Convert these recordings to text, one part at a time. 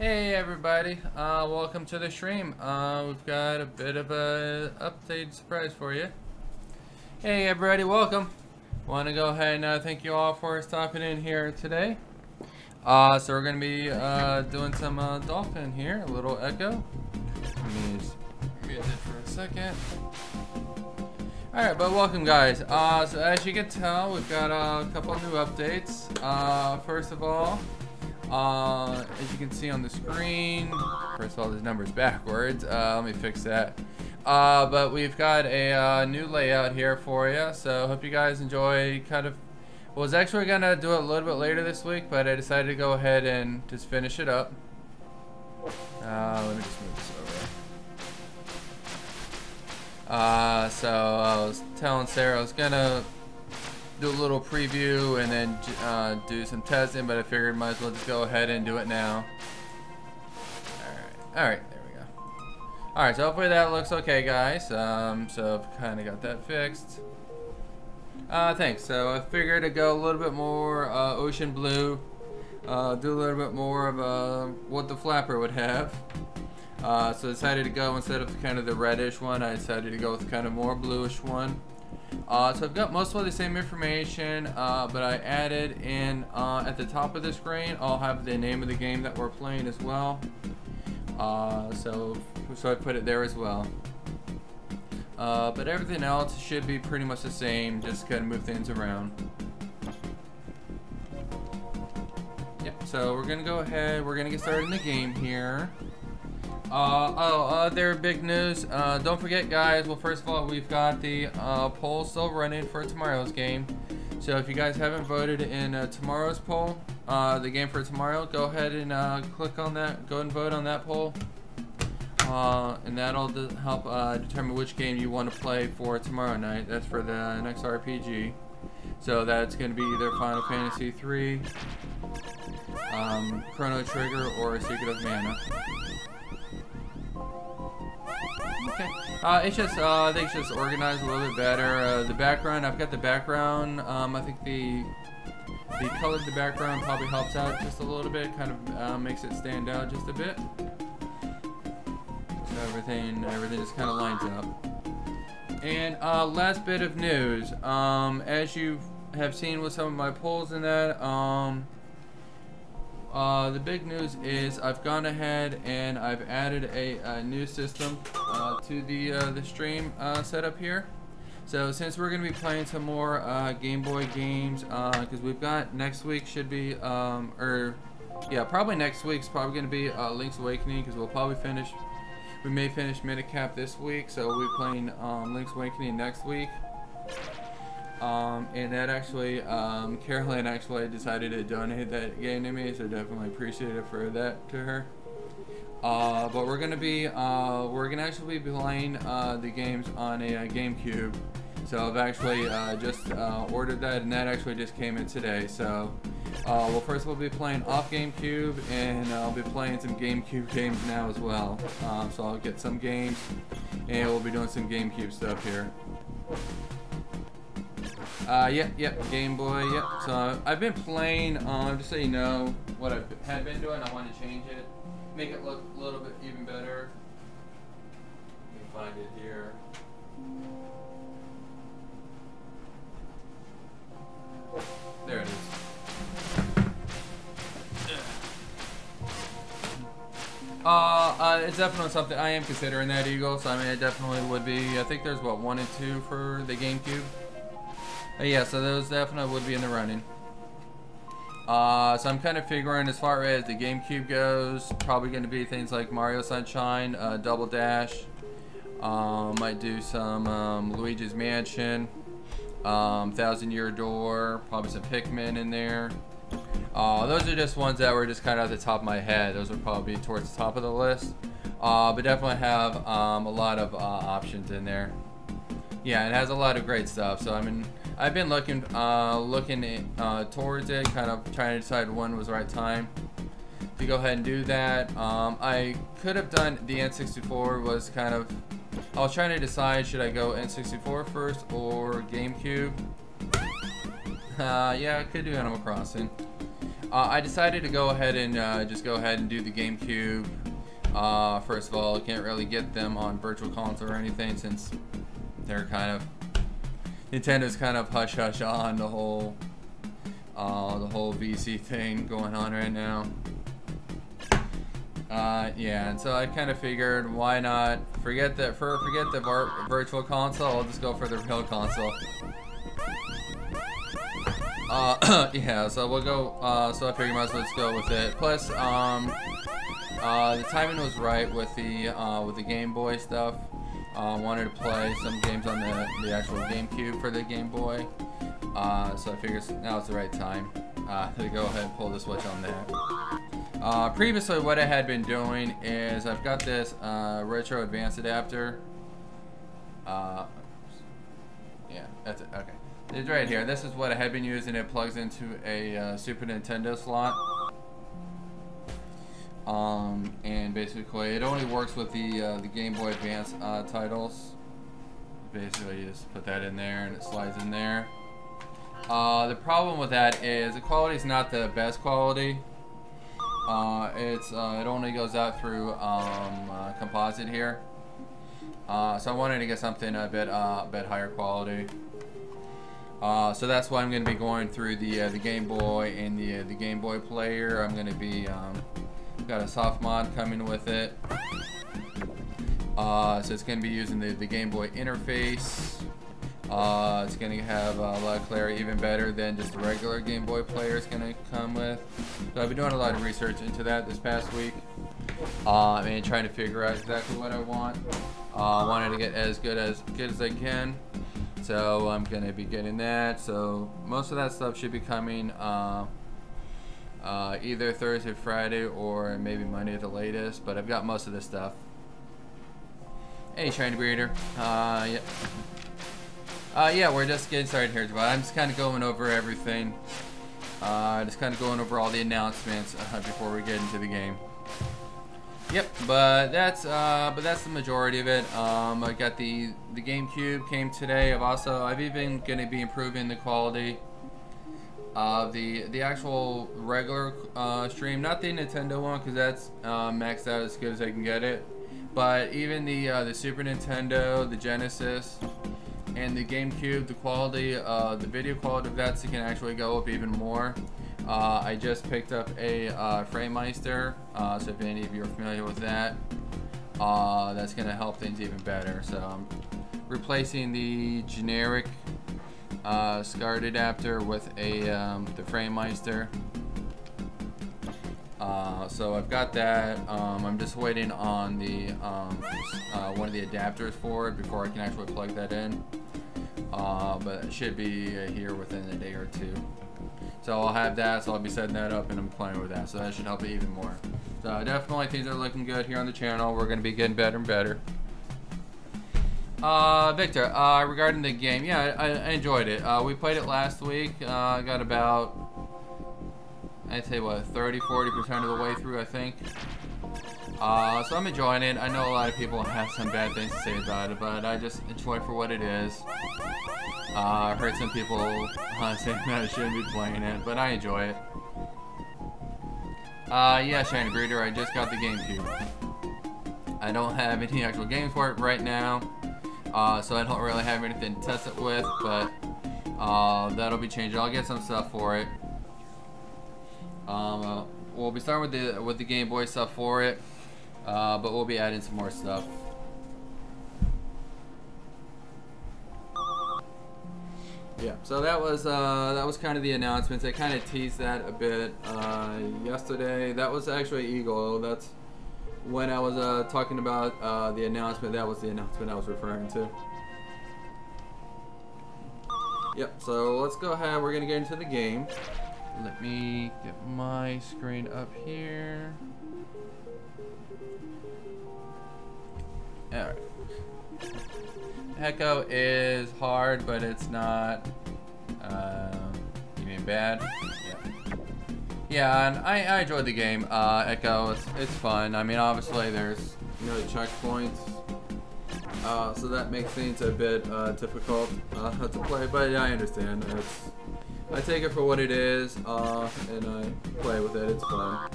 Hey everybody, welcome to the stream. We've got a bit of a update surprise for you. Hey everybody, welcome. Want to go ahead and thank you all for stopping in here today. So we're going to be doing some dolphin here, a little echo. Let me just mute it for a second. Alright, but welcome guys. So as you can tell, we've got a couple new updates. First of all, as you can see on the screen, first of all, this number's backwards. Let me fix that. But we've got a new layout here for you. So hope you guys enjoy. Was actually gonna do it a little bit later this week, but I decided to go ahead and just finish it up. Let me just move this over. So I was telling Sarah I was gonna do a little preview and then do some testing, but I figured might as well just go ahead and do it now. Alright, there we go. Alright, so hopefully that looks okay, guys. So I've kind of got that fixed. Thanks. So I figured to go a little bit more ocean blue, do a little bit more of what the flapper would have. So I decided to go, instead of kind of the reddish one, I decided to go with kind of more bluish one. So I've got mostly the same information, but I added in at the top of the screen, I'll have the name of the game that we're playing as well. So I put it there as well. But everything else should be pretty much the same, just kind of move things around. Yep, so we're gonna go ahead, we're gonna get started in the game here. Other big news, don't forget guys, well first of all, we've got the poll still running for tomorrow's game. So if you guys haven't voted in tomorrow's poll, the game for tomorrow, go ahead and click on that, go and vote on that poll. And that'll help determine which game you want to play for tomorrow night. That's for the next RPG. So that's going to be either Final Fantasy 3, Chrono Trigger, or Secret of Mana. Okay. It's just I think it's just organized a little bit better. The background, I've got the background. I think the color of the background probably helps out just a little bit. Kind of makes it stand out just a bit. So everything just kind of lines up. And last bit of news. As you have seen with some of my polls in that, the big news is I've gone ahead and I've added a new system to the stream setup here. So since we're going to be playing some more Game Boy games, because we've got next week should be, probably next week's probably going to be Link's Awakening, because we may finish Minicap this week, so we'll be playing Link's Awakening next week. And that actually, Carolyn actually decided to donate that game to me, so definitely appreciate it for that to her. But we're gonna actually be playing the games on a GameCube. So I've actually just ordered that, and that actually just came in today. So, well, first we'll be playing off GameCube, and I'll be playing some GameCube games now as well. So I'll get some games, and we'll be doing some GameCube stuff here. Yep, Game Boy, yep. So I've been playing, just so you know what I had been doing, I want to change it, make it look a little bit even better. Let me find it here. There it is. It's definitely something, I am considering that, Eagle, so I mean it definitely would be, I think there's what, 1 and 2 for the GameCube? Yeah, so those definitely would be in the running. So I'm kind of figuring, as far as the GameCube goes, probably going to be things like Mario Sunshine, Double Dash, might do some Luigi's Mansion, 1000 Year Door, probably some Pikmin in there. Those are just ones that were just kind of at the top of my head. Those would probably be towards the top of the list. But definitely have a lot of options in there. Yeah, it has a lot of great stuff. So I mean, I've been looking towards it, kind of trying to decide when was the right time to go ahead and do that. I could have done the N64. Was kind of, I was trying to decide, should I go N64 first or GameCube? Yeah, I could do Animal Crossing. I decided to go ahead and just go ahead and do the GameCube. First of all, I can't really get them on Virtual Console or anything since they're kind of Nintendo's kind of hush hush on the whole VC thing going on right now. Yeah, and so I kind of figured, why not forget the Virtual Console? I'll just go for the real console. Yeah, so we'll go. So I figured might as well just go with it. Plus, the timing was right with the Game Boy stuff. Wanted to play some games on the actual GameCube for the Game Boy. So I figured now it's the right time to go ahead and pull the switch on that. Previously, what I had been doing is I've got this Retro Advanced adapter. Yeah, that's it. Okay, it's right here. This is what I had been using. It plugs into a Super Nintendo slot. And basically, it only works with the Game Boy Advance titles. Basically, you just put that in there, and it slides in there. The problem with that is the quality is not the best quality. It only goes out through composite here. So I wanted to get something a bit higher quality. So that's why I'm going to be going through the Game Boy and the Game Boy player. I'm going to be got a soft mod coming with it. So it's going to be using the Game Boy interface. It's going to have a lot of clarity, even better than just the regular Game Boy player is going to come with. So I've been doing a lot of research into that this past week, and trying to figure out exactly what I want. I wanted to get as good as I can, so I'm going to be getting that. So most of that stuff should be coming either Thursday, Friday, or maybe Monday at the latest. But I've got most of this stuff. Hey, Shiny Breeder. Yeah. Yeah, we're just getting started here, but I'm just kind of going over everything. Just kind of going over all the announcements before we get into the game. Yep, but that's the majority of it. I got the GameCube came today. I've even going to be improving the quality of the actual regular stream, not the Nintendo one, because that's maxed out as good as I can get it. But even the Super Nintendo, the Genesis, and the GameCube, the quality, the video quality of that can actually go up even more. I just picked up a FrameMeister, so if any of you are familiar with that, that's going to help things even better. So I'm replacing the generic SCART adapter with the FrameMeister. So I've got that. I'm just waiting on the one of the adapters for it before I can actually plug that in. But it should be here within a day or two. So I'll have that, so I'll be setting that up and I'm playing with that. So that should help it even more. So definitely things are looking good here on the channel. We're going to be getting better and better. Victor, regarding the game, yeah, I enjoyed it. We played it last week. I got about, I'd say what, 30-40% of the way through, I think. So I'm enjoying it. I know a lot of people have some bad things to say about it, but I just enjoy it for what it is. I've heard some people saying that I shouldn't be playing it, but I enjoy it. Yeah, Shiny Breeder, I just got the GameCube. I don't have any actual games for it right now, so I don't really have anything to test it with, but that'll be changing. I'll get some stuff for it. We'll be starting with the Game Boy stuff for it, but we'll be adding some more stuff. Yeah, so that was kind of the announcements. I kind of teased that a bit yesterday. That was actually Eagle. That's when I was talking about the announcement. That was the announcement I was referring to. Yep, so let's go ahead. We're gonna get into the game. Let me get my screen up here. Alright. Echo is hard, but it's not, you mean bad? Yeah. Yeah, and I enjoyed the game. Echo, it's fun. I mean, obviously there's no checkpoints, so that makes things a bit difficult to play, but yeah, I understand. I take it for what it is, and I play with it. It's fun.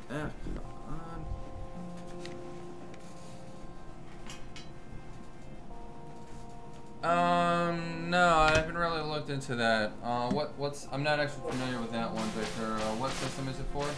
Ah, come on. No, I haven't really looked into that. What's? I'm not actually familiar with that one, Victor. What system is it for? It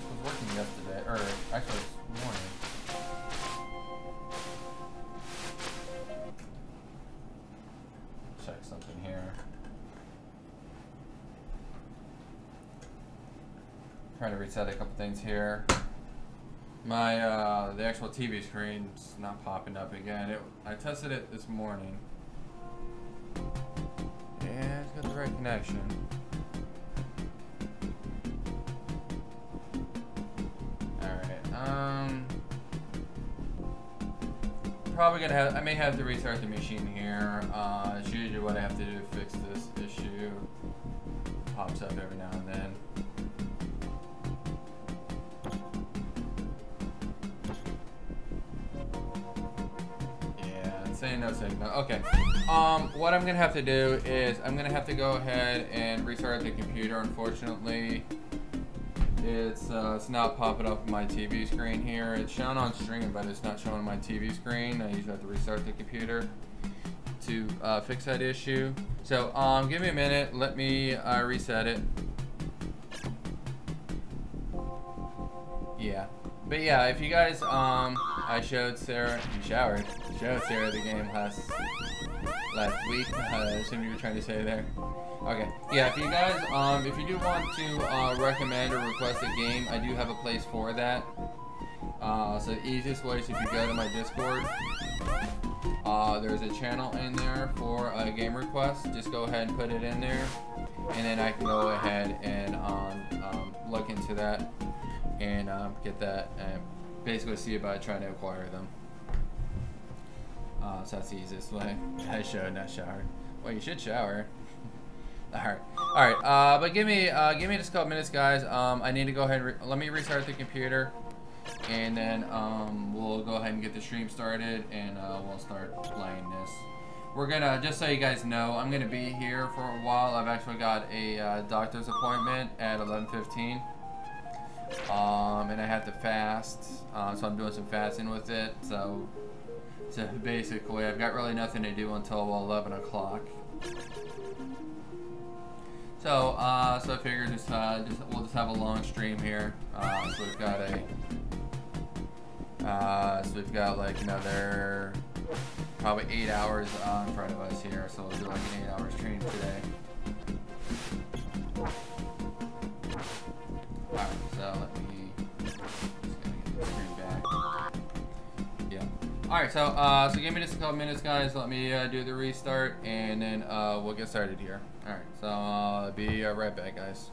was working yesterday, or actually this morning. Check something here. Trying to reset a couple things here. My the actual TV screen's not popping up again. I tested it this morning. Yeah, it's got the right connection. Alright, probably gonna have, I may have to restart the machine here. It's usually what I have to do to fix this issue. Pops up every now and then. Yeah, it's saying no signal. Okay. What I'm gonna have to do is I'm gonna have to go ahead and restart the computer. Unfortunately, it's not popping up on my TV screen here. It's shown on stream, but it's not showing on my TV screen. I usually have to restart the computer to fix that issue. So give me a minute. Let me reset it. Yeah. But yeah, if you guys, I showed Sarah, showed Sarah the game last week. I assume you were trying to say there. Okay, yeah, if you guys, if you do want to recommend or request a game, I do have a place for that. So the easiest way is if you go to my Discord, there's a channel in there for a game request. Just go ahead and put it in there, and then I can go ahead and look into that and get that and basically see about trying to acquire them. So that's the easiest way. I should not shower. Well, you should shower. Alright, but give me just a couple minutes, guys. I need to go ahead and let me restart the computer, and then we'll go ahead and get the stream started, and we'll start playing this. We're gonna, just so you guys know, I'm gonna be here for a while. I've actually got a doctor's appointment at 11:15, and I have to fast, so I'm doing some fasting with it. So basically, I've got really nothing to do until 11 o'clock. So I figured we'll just have a long stream here. So we've got like another probably 8 hours in front of us here. So we'll do like an 8-hour stream today. Alright, so let me just get the stream back. Yeah. Alright, so give me just a couple minutes, guys. Let me do the restart, and then we'll get started here. Alright, so I'll be right back, guys.